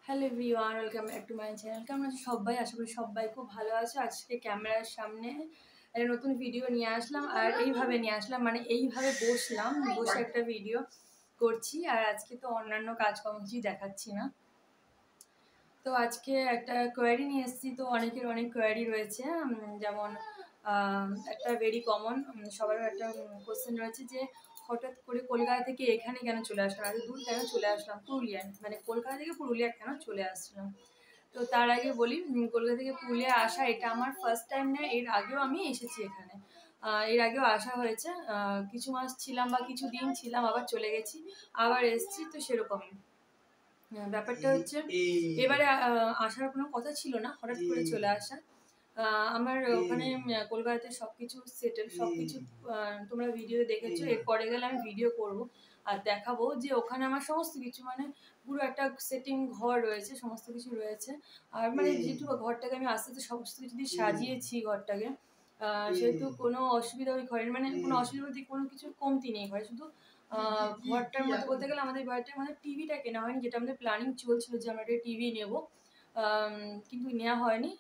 Hello everyone, welcome back to my channel. কেমন আছো সবাই? আশা করি সবাই খুব ভালো আছো। আজকে ক্যামেরার সামনে একটা নতুন ভিডিও নিয়ে আসলাম, আর এইভাবে নিয়ে আসলাম, মানে এইভাবে বসে একটা ভিডিও করছি। আর আজকে তো অন্যান্য কাজকর্ম কিছুই দেখাচ্ছি না। তো আজকে একটা কোয়ারি নিয়ে এসেছি। তো অনেকের অনেক কোয়ারি রয়েছে, যেমন একটা ভেরি কমন সবার একটা কোশ্চেন রয়েছে যে হঠাৎ করে কলকাতা থেকে এখানে কেন চলে আসলাম, এত দূর কেন চলে আসলাম, পুরুলিয়ায়, মানে কলকাতা থেকে পুরুলিয়া কেন চলে আসলাম। তো তার আগে বলি, কলকাতা থেকে পুরুলিয়া আসা এটা আমার ফার্স্ট টাইম না, এর আগেও আমি এসেছি এখানে। এর আগেও আসা হয়েছে, কিছু মাস ছিলাম বা কিছু দিন ছিলাম, আবার চলে গেছি, আবার এসেছি। তো সেরকমই ব্যাপারটা হচ্ছে, এবারে আসার কোনো কথা ছিল না, হঠাৎ করে চলে আসা। আমার ওখানে কলকাতাতে সবকিছু সেটেল, সবকিছু তোমরা ভিডিও দেখেছো। এরপরে গেলে আমি ভিডিও করব আর দেখাবো যে ওখানে আমার সমস্ত কিছু, মানে পুরো একটা সেটিং ঘর রয়েছে, সমস্ত কিছু রয়েছে। আর মানে যেটুকু ঘরটাকে আমি আস্তে আস্তে সমস্ত কিছু দিয়ে সাজিয়েছি ঘরটাকে, সেহেতু কোনো অসুবিধা ওই ঘরের, মানে কোনো অসুবিধা বলতে কোনো কিছুর কমতি নেই ঘরে। শুধু ঘরটার মধ্যে বলতে গেলে আমাদের বাড়িটার মধ্যে টিভিটা কেনা হয়নি, যেটা আমাদের প্ল্যানিং চলছিল যে আমরা একটা টিভি নেবো, কিন্তু নেওয়া হয়নি।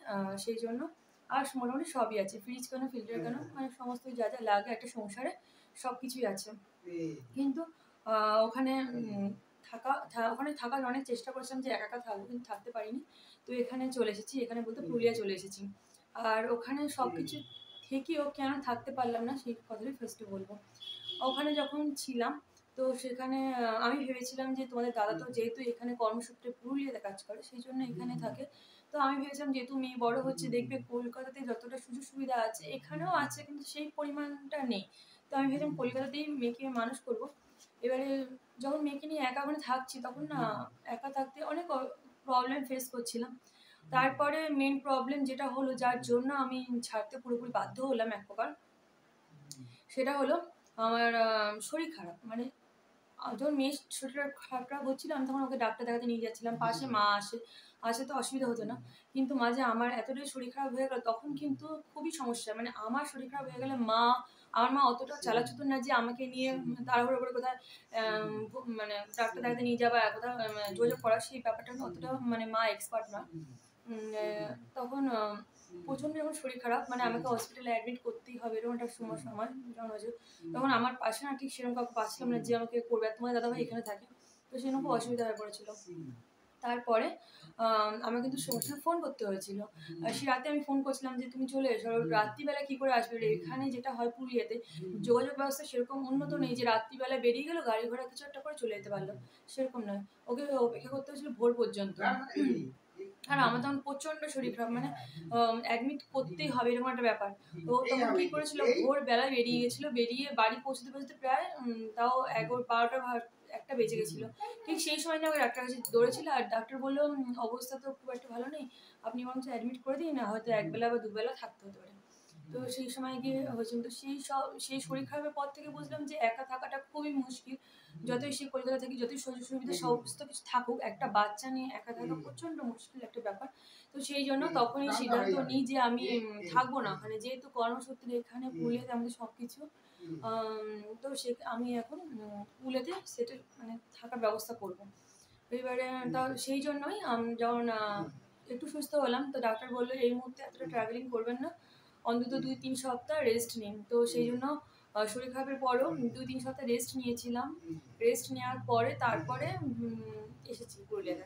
সেই জন্য আর মোটামুটি সবই আছে, ফ্রিজ কেন, ফিল্টার কেন, মানে সমস্ত যা যা লাগে একটা সংসারে সব কিছুই আছে। কিন্তু ওখানে ওখানে থাকার অনেক চেষ্টা করেছিলাম যে একা একা থাকবো, কিন্তু থাকতে পারিনি। তো এখানে চলে এসেছি, এখানে বলতে পুরুলিয়া চলে এসেছি। আর ওখানে সব কিছু থেকেও কেন থাকতে পারলাম না সেই কথাটাই ফার্স্টে বলবো। ওখানে যখন ছিলাম, তো সেখানে আমি ভেবেছিলাম যে তোমাদের দাদা তো যেহেতু এখানে কর্মসূত্রে পুরুলিয়াতে কাজ করে, সেই জন্য এখানে থাকে। তো আমি ভেবেছিলাম যেহেতু মেয়ে বড় হচ্ছে, দেখবে কলকাতাতে যতটা সুযোগ সুবিধা আছে এখানেও আছে, কিন্তু সেই পরিমাণটা নেই। তো আমি ভেবেছিলাম কলকাতাতেই মেয়েকে মানুষ করব। এবারে যখন মেয়েকে নিয়ে একা ওখানে থাকছি, তখন না একা থাকতে অনেক প্রবলেম ফেস করছিলাম। তারপরে মেন প্রবলেম যেটা হলো, যার জন্য আমি ছাড়তে পুরোপুরি বাধ্য হলাম এক প্রকার, সেটা হলো আমার শরীর খারাপ। মানে যখন মেয়ের শরীরটা খারাপ হচ্ছিল, আমি তখন ওকে ডাক্তার দেখাতে নিয়ে যাচ্ছিলাম, পাশে মা আসে তো অসুবিধা হতো না। কিন্তু মাঝে আমার এতটাই শরীর খারাপ হয়ে গেল, তখন কিন্তু খুবই সমস্যা। মানে আমার শরীর খারাপ হয়ে গেলে আমার মা অতটা চালাচুতুর না যে আমাকে নিয়ে তাড়াহুড়ো করে কোথায় মানে ডাক্তার দেখাতে নিয়ে যাওয়া, কোথাও যোগাযোগ করা, সেই ব্যাপারটা অতটা মানে মা এক্সপার্ট না। তখন প্রচণ্ড যখন শরীর খারাপ, মানে আমাকে হসপিটালে অ্যাডমিট করতেই হবে, এরকম একটা সময় যখন হয়েছে, তখন আমার পাশে না ঠিক সেরকম কাউকে পাচ্ছিলাম না যে আমাকে করবে। আর তোমার দাদাভাই এখানে থাকে, তো সেরকম খুব অসুবিধা হয়ে পড়েছিল। তারপরে আমার কিন্তু সঙ্গে সঙ্গে ফোন করতে হয়েছিল। সে রাতে আমি ফোন করছিলাম যে তুমি চলে এসো। রাত্রিবেলা কি করে আসবে? এখানে যেটা হয় পুরুলিয়াতে, যোগাযোগ ব্যবস্থা সেরকম উন্নত নেই যে রাত্রিবেলা বেরিয়ে গেলো, গাড়ি ঘোড়া কিছু একটা করে চলে যেতে পারলো, সেরকম নয়। ওকে অপেক্ষা করতে হয়েছিল ভোর পর্যন্ত। আর আমার তখন প্রচণ্ড শরীর খারাপ, মানে অ্যাডমিট করতেই হবে এরকম একটা ব্যাপার। তো তখন কি করেছিল, ভোরবেলায় বেরিয়ে গেছিলো, বেরিয়ে বাড়ি পৌঁছতে প্রায় তাও 11-12টা বেজে গেছিলো। ঠিক সেই সময় না ওই ডাক্তার কাছে দৌড়েছিল, আর ডাক্তার বললো অবস্থা তো খুব একটা ভালো নেই, আপনি বরঞ্চ অ্যাডমিট করে দিন, না হয়তো একবেলা বা দুবেলা থাকতে হতে পারে। তো সেই সময় গিয়ে হয়েছিল। তো সেই শরীর খারাপের পর থেকে বুঝলাম যে একা থাকাটা খুবই মুশকিল। যতই সে কলকাতা থেকে যতই সুযোগ সুবিধা সমস্ত কিছু থাকুক, একটা বাচ্চা নিয়ে একা থাকা প্রচণ্ড মুশকিল একটা ব্যাপার। তো সেই জন্য তখনই সিদ্ধান্ত নিই যে আমি থাকবো না ওখানে, যেহেতু কর্মসূত্রে এখানে পুরুলিয়াতে আমাদের সব কিছু। তো আমি এখন পুরুলিয়াতে সেটেল, মানে থাকার ব্যবস্থা করবো। এবারে সেই জন্যই যখন একটু সুস্থ হলাম, তো ডাক্তার বললো এই মুহূর্তে এতটা ট্রাভেলিং করবেন না, অন্তত 2-3 সপ্তাহ রেস্ট নিন। তো সেই জন্য শরীর খারাপের পরও 2-3 সপ্তাহ রেস্ট নিয়েছিলাম। রেস্ট নেওয়ার পরে তারপরে এসেছি পুরুলিয়াতে।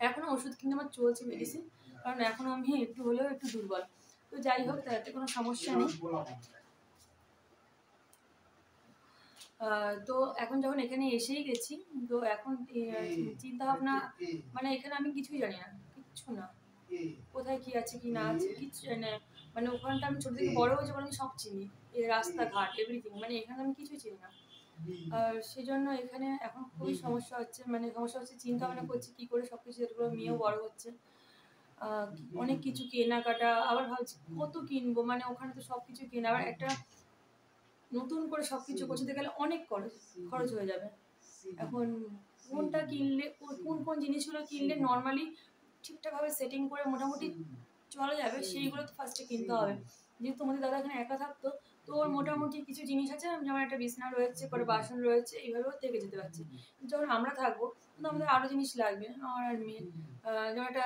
এখনও ওষুধ কিন্তু আমার চলছে, মেডিসিন, কারণ এখনও আমি একটু হলেও একটু দুর্বল। তো যাই হোক, তাতে কোনো সমস্যা নেই। তো এখন যখন এখানে এসেই গেছি, তো এখন চিন্তা ভাবনা, মানে এখানে আমি কিছুই জানি না, কিচ্ছু না, কোথায় কি আছে কি না আছে কিচ্ছু জানি না। মানে ওখানটা আমি ছোট থেকে বড় হয়েছে বলে আমি সব চিনি, এই রাস্তাঘাট এভরিথিং, মানে এখানে আমি কিছুই চিনি না। আর সেই জন্য এখানে এখন খুবই সমস্যা হচ্ছে, মানে সমস্যা হচ্ছে, চিন্তা ভাবনা করছি কি করে সবকিছু, যেগুলো মেয়েও বড় হচ্ছে, অনেক কিছু কেনাকাটা, আবার ভাবছি কত কিনবো, মানে ওখানে তো সবকিছু কেনা, আবার একটা নতুন করে সবকিছু গোছাতে গেলে অনেক খরচ হয়ে যাবে। এখন কোনটা কিনলে, কোন জিনিসগুলো কিনলে নর্মালি ঠিকঠাকভাবে সেটিং করে মোটামুটি চলা যাবে, সেইগুলো তো ফার্স্টে কিনতে হবে। যেহেতু তোমাদের দাদা এখানে একা থাকতো, তো ওর মোটামুটি কিছু জিনিস আছে, যেমন একটা বিছানা রয়েছে, পরে বাসন রয়েছে, এইভাবেও থেকে যেতে পারছে। যখন আমরা থাকবো, কিন্তু আমাদের আরও জিনিস লাগবে আমার আর মেয়ে। যেমন একটা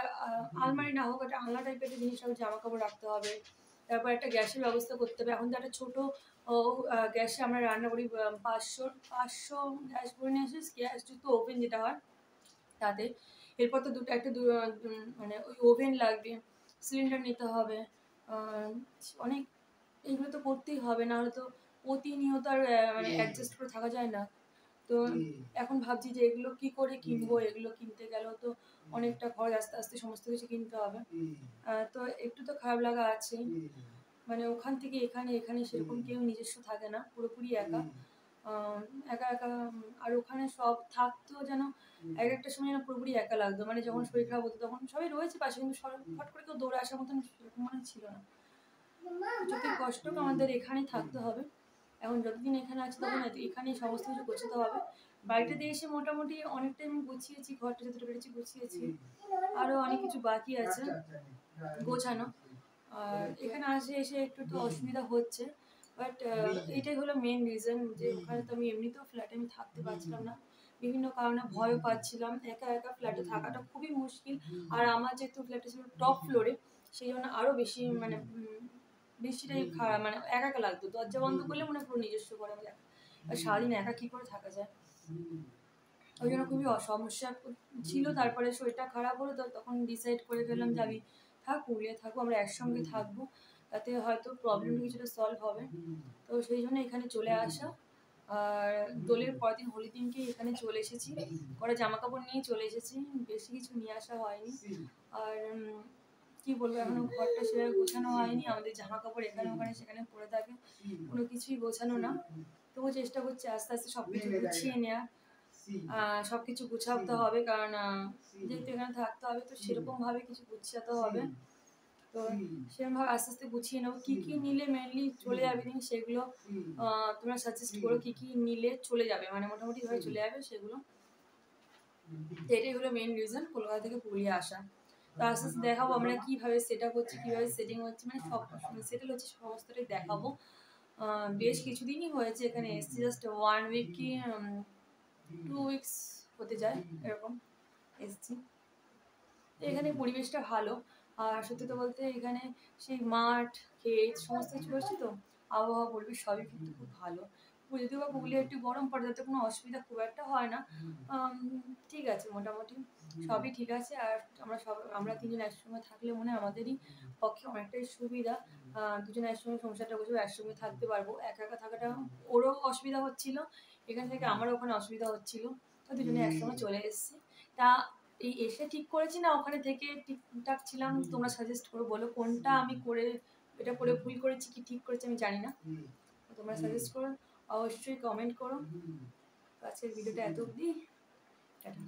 আলমারি না হোক, একটা আলনা টাইপের একটা জিনিস হবে, জামা কাপড় রাখতে হবে। তারপর একটা গ্যাসের ব্যবস্থা করতে হবে। এখন তো একটা ছোটো গ্যাসে আমরা রান্না করি, 500 গ্যাস ভরে নিয়ে আসি, গ্যাস যুক্ত ওভেন যেটা হয় তাতে। এরপর তো মানে ওই ওভেন লাগবে, সিলিন্ডার নিতে হবে, অনেক এগুলো তো করতেই হবে, নাহলে তো প্রতিনিয়ত আর মানে অ্যাডজাস্ট করে থাকা যায় না। তো এখন ভাবছি যে এগুলো কি করে কিনবো, এগুলো কিনতে গেলেও তো অনেকটা খরচ, আস্তে আস্তে সমস্ত কিছু কিনতে হবে। তো একটু তো খারাপ লাগা আছে, মানে ওখান থেকে এখানে, এখানে সেরকম কেউ নিজস্ব থাকে না, পুরোপুরি একা একা একা। আর ওখানে সব থাকতো যেন এক একটা সময় যেন পুরোপুরি একা লাগতো, মানে যখন শরীর খারাপ হতো তখন সবাই রয়েছে পাশে, কিন্তু ফট করে কেউ দৌড়ে আসার মতন সেরকম মনে ছিল না। যতই কষ্ট হোক আমাদের এখানেই থাকতে হবে। এখন যতদিন এখানে আছি তখন এখানেই সমস্ত কিছু গোছাতে হবে। বাড়িতে দিয়ে এসে মোটামুটি অনেকটাই আমি গুছিয়েছি, ঘরটা যতটা পেরেছি গুছিয়েছি, আরও অনেক কিছু বাকি আছে গোছানো। আর এখানে এসে একটু একটু অসুবিধা হচ্ছে, বাট এটাই হলো মেন রিজন যে ওখানে তো আমি এমনিতেও ফ্ল্যাটে আমি থাকতে পারছিলাম না, বিভিন্ন কারণে ভয়ও পাচ্ছিলাম। একা একা ফ্ল্যাটে থাকাটা খুবই মুশকিল। আর আমার যেহেতু ফ্ল্যাটে ছিল টপ ফ্লোরে, সেই জন্য আরও বেশি মানে বেশিটাই খারাপ, মানে একা একা লাগতো। দরজা বন্ধ করলে মনে পুরো নিজস্ব করে আমি একা, আর সারাদিন একা কী করে থাকা যায়, ওই জন্য খুবই সমস্যা ছিল। তারপরে শরীরটা খারাপ হলো, তো তখন ডিসাইড করে ফেললাম যে আমি পুরুলিয়া থাকবো, আমরা একসঙ্গে থাকবো, তাতে হয়তো প্রবলেমটা কিছুটা সলভ হবে। তো সেই জন্য এখানে চলে আসা। আর দোলের পরের দিন, হোলির দিনকে এখানে চলে এসেছি, কটা জামা কাপড় নিয়ে চলে এসেছি, বেশি কিছু নিয়ে আসা হয়নি। আর কি বলবো, এখনো ঘরটা সেভাবে গোছানো হয়নি, আমাদের জামা কাপড় এখানে ওখানে সেখানে পড়ে থাকে, কোনো কিছুই গোছানো না। তবুও চেষ্টা করছি আস্তে আস্তে সব কিছু গুছিয়ে নেওয়ার। সব কিছু গুছাতে হবে, কারণ যেহেতু এখানে থাকতে হবে, তো সেরকমভাবে কিছু গুছাতে হবে। তো সেরকমভাবে আস্তে আস্তে গুছিয়ে নেবো। কী কী নিলে মেনলি চলে যাবে জিনিস, সেগুলো তোমরা সাজেস্ট করো কী কী নিলে চলে যাবে, মানে মোটামুটিভাবে চলে যাবে সেগুলো। তো এটাই হলো মেন রিজন কলকাতা থেকে পুরুলিয়া আসা। তো আস্তে আস্তে দেখাবো আমরা কীভাবে সেট আপ হচ্ছে, কীভাবে সেটিং হচ্ছে, মানে সব সেটেল হচ্ছে, সমস্তটাই দেখাবো। বেশ কিছুদিনই হয়েছে এখানে এসছি, জাস্ট 1 উইক কি 2 উইকস হতে যায় এরকম এসছি। এখানে পরিবেশটা ভালো, আর সত্যি তো বলতে এখানে সেই মাঠ, ক্ষেত সমস্ত কিছু রয়েছে, তো আবহাওয়া পরিবেশ সবই কিন্তু খুব ভালো। যদিও বা পুরুলিয়া একটু গরম পড়ে, তাতে কোনো অসুবিধা খুব একটা হয় না। ঠিক আছে, মোটামুটি সবই ঠিক আছে। আর আমরা তিনজন একসঙ্গে থাকলে মনে হয় আমাদেরই পক্ষে অনেকটাই সুবিধা। দুজনে একসঙ্গে সংসারটা গোছাবো, একসঙ্গে থাকতে পারবো। একা একা থাকাটা ওরও অসুবিধা হচ্ছিল, এখান থেকে আমারও ওখানে অসুবিধা হচ্ছিল, তো দুজনে একসঙ্গে চলে এসেছি। তা এই এসে ঠিক করেছি না ওখানে থেকে ঠিকঠাক ছিলাম, তোমরা সাজেস্ট করো, বলো কোনটা আমি করে এটা করে ভুল করেছি কি ঠিক করেছি আমি জানি না, তোমরা সাজেস্ট করো, অবশ্যই কমেন্ট করো। আজকের ভিডিওটা এত অবধি, টাটা।